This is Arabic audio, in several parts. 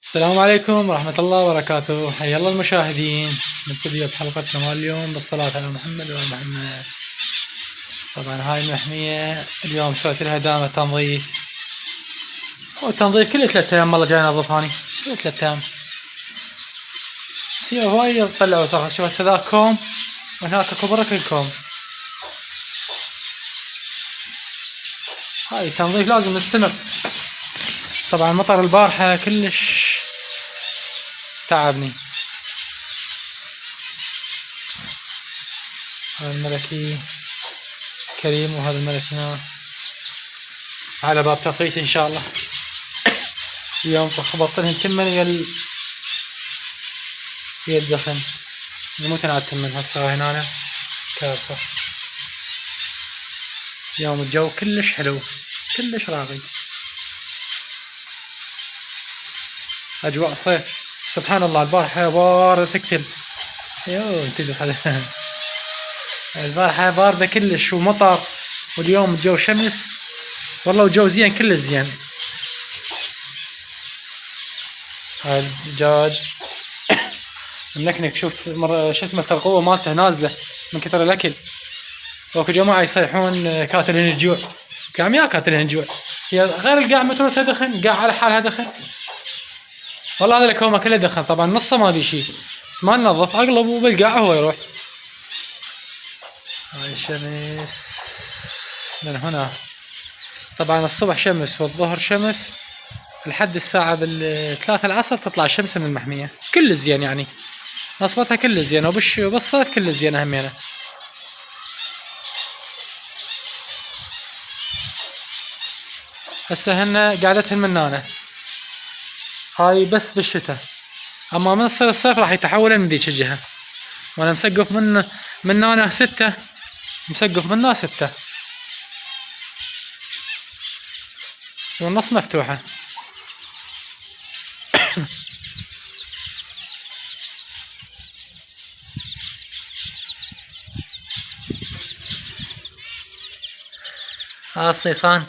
السلام عليكم ورحمة الله وبركاته. حيا الله المشاهدين. نبتدي بحلقتنا مال اليوم بالصلاة على محمد وآل محمد. طبعا هاي المحمية اليوم سويت لها دامة تنظيف، والتنظيف كل 3 أيام والله جاي انظف هاني كل 3 أيام. سيا هواي تطلع وسخ. شوف هسه ذا كوم وهناك اكو برا كل كوم. هاي التنظيف لازم نستمر. طبعا مطر البارحة كلش تعبني. هذا الملكي كريم وهذا الملك هنا على باب ترخيص ان شاء الله. اليوم خبطت لهم كم من الدخن مو تنعتم من هسه هنا كارثة. اليوم الجو كلش حلو كلش راقي، اجواء صيف سبحان الله. البارحة باردة تقتل. تدس على البارحة باردة كلش ومطر، واليوم الجو شمس والله وجو زين كلش زين. هاي الدجاج منكنك. شفت مرة شو اسمه القوة مالته نازلة من كثر الأكل. وكو جماعة يصيحون كاتلين الجوع. قام يا كاتلين الجوع، هي غير القاع متروسها دخن، قاع على حالها دخن. والله هذا الكومة كله دخن. طبعا نصه ما بي شي، بس ما ننظف اقلب وبالقاع هو يروح. هاي الشمس من هنا. طبعا الصبح شمس والظهر شمس لحد الساعة 3 العصر تطلع الشمس من المحمية. كل زين يعني، نصبتها كل زين، وبالصيف كل زين همينة. هسه هن قعدتهن منانة هاي بس بالشتاء، اما من يصير الصيف راح يتحولن من ذيك الجهة. وانا مسقف من هنا 6، مسقف منها 6 والنص مفتوحة. الصيصان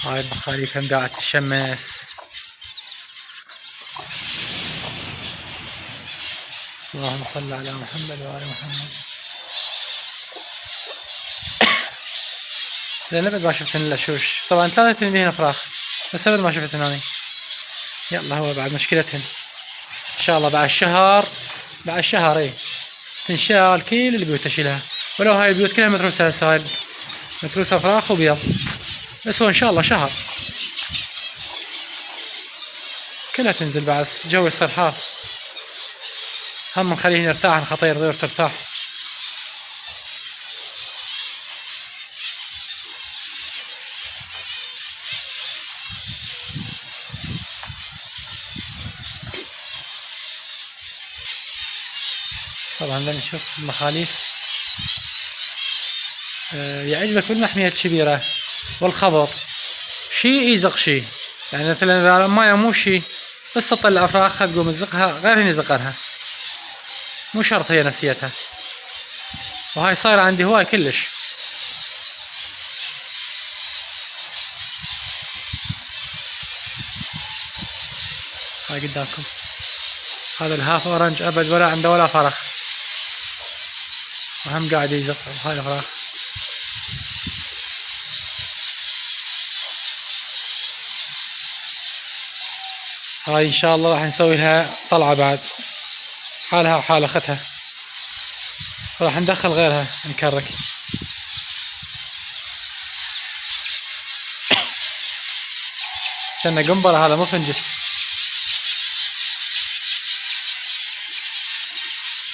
هاي المخاليف هم قاعد تشمس. اللهم صل على محمد وآل محمد. لأن أبد ما شفت إلا شوش. طبعا 3 هنا فراخ، بس أبد ما شفت هناني. يلا هو بعد مشكلتهن إن شاء الله بعد شهر تنشال كل البيوت تشيلها. ولو هاي البيوت كلها متروسة هسه، هاي متروسة فراخ وبيض، بس هو إن شاء الله شهر كلها تنزل. بعد الجو يصير حار، هم نخليهن يرتاحن، خطير غير ترتاح. طبعا لما نشوف المخاليف يعجبك بالمحمية الكبيرة والخبط شي يزق شي. يعني مثلا اذا المايه مو شي بس تطلع فراخها تقوم تزقها، غيرهن يزقرها، مو شرط هي نسيتها. وهاي صايرة عندي هواي كلش. هاي قدامكم هذا الهاف اورنج ابد ولا عنده ولا فرخ، وهم قاعد يزق هاي الفراخ. هاي ان شاء الله راح نسوي لها طلعة بعد، حالها وحال اختها، راح ندخل غيرها نكرك. كنا قنبرة هذا مو فنجس.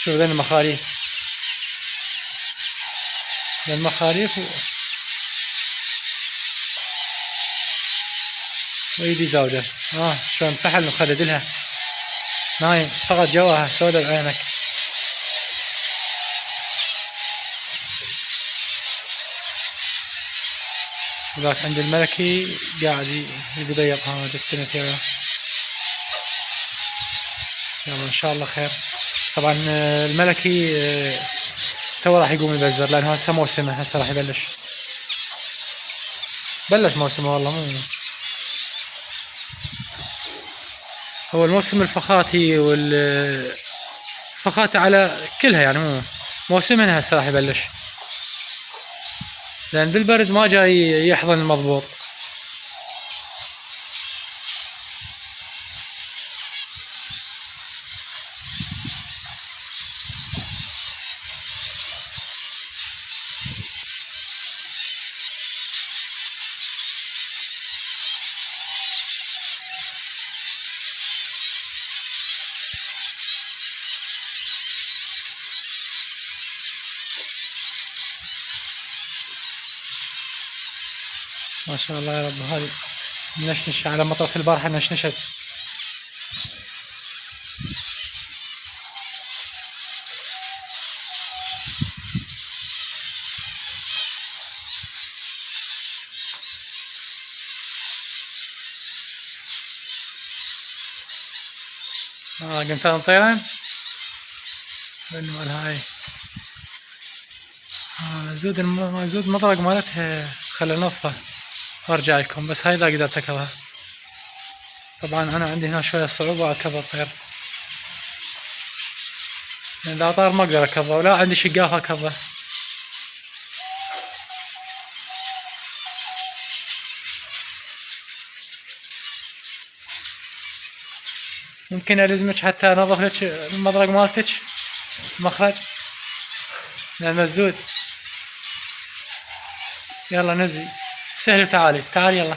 شوف ذين المخاليف، ويدي زاودة. شلون فحل مخدد لها نايم فقط جواها سودة بعينك. وذاك عند الملكي قاعد يضيق هذا التنثيرة. يلا ان شاء الله خير. طبعا الملكي تو راح يقوم يبزر لانه هسه موسمه، هسه راح يبلش. بلش موسمه والله مو. هو الموسم الفخاتي فخاتي على كلها يعني، مو موسمها هسه راح يبلش، لأن بالبرد ما جاي يحضن المضبوط. ما شاء الله يا رب. هذه منشنش على مطرف البارحة، نشنشت. قمت طيران مال هاي. زود المطرق مالتها خلي نظفه وارجع لكم، بس هاي اذا قدرت اكبها. طبعا انا عندي هنا شوية صعوبة اكب الطير، لان اذا طار ما اقدر اكبه، ولا عندي شقاف اكبه. ممكن الزمك حتى انظف لك المطرق مالتك المخرج لان مسدود. يلا نزي سهل، تعالي يلا.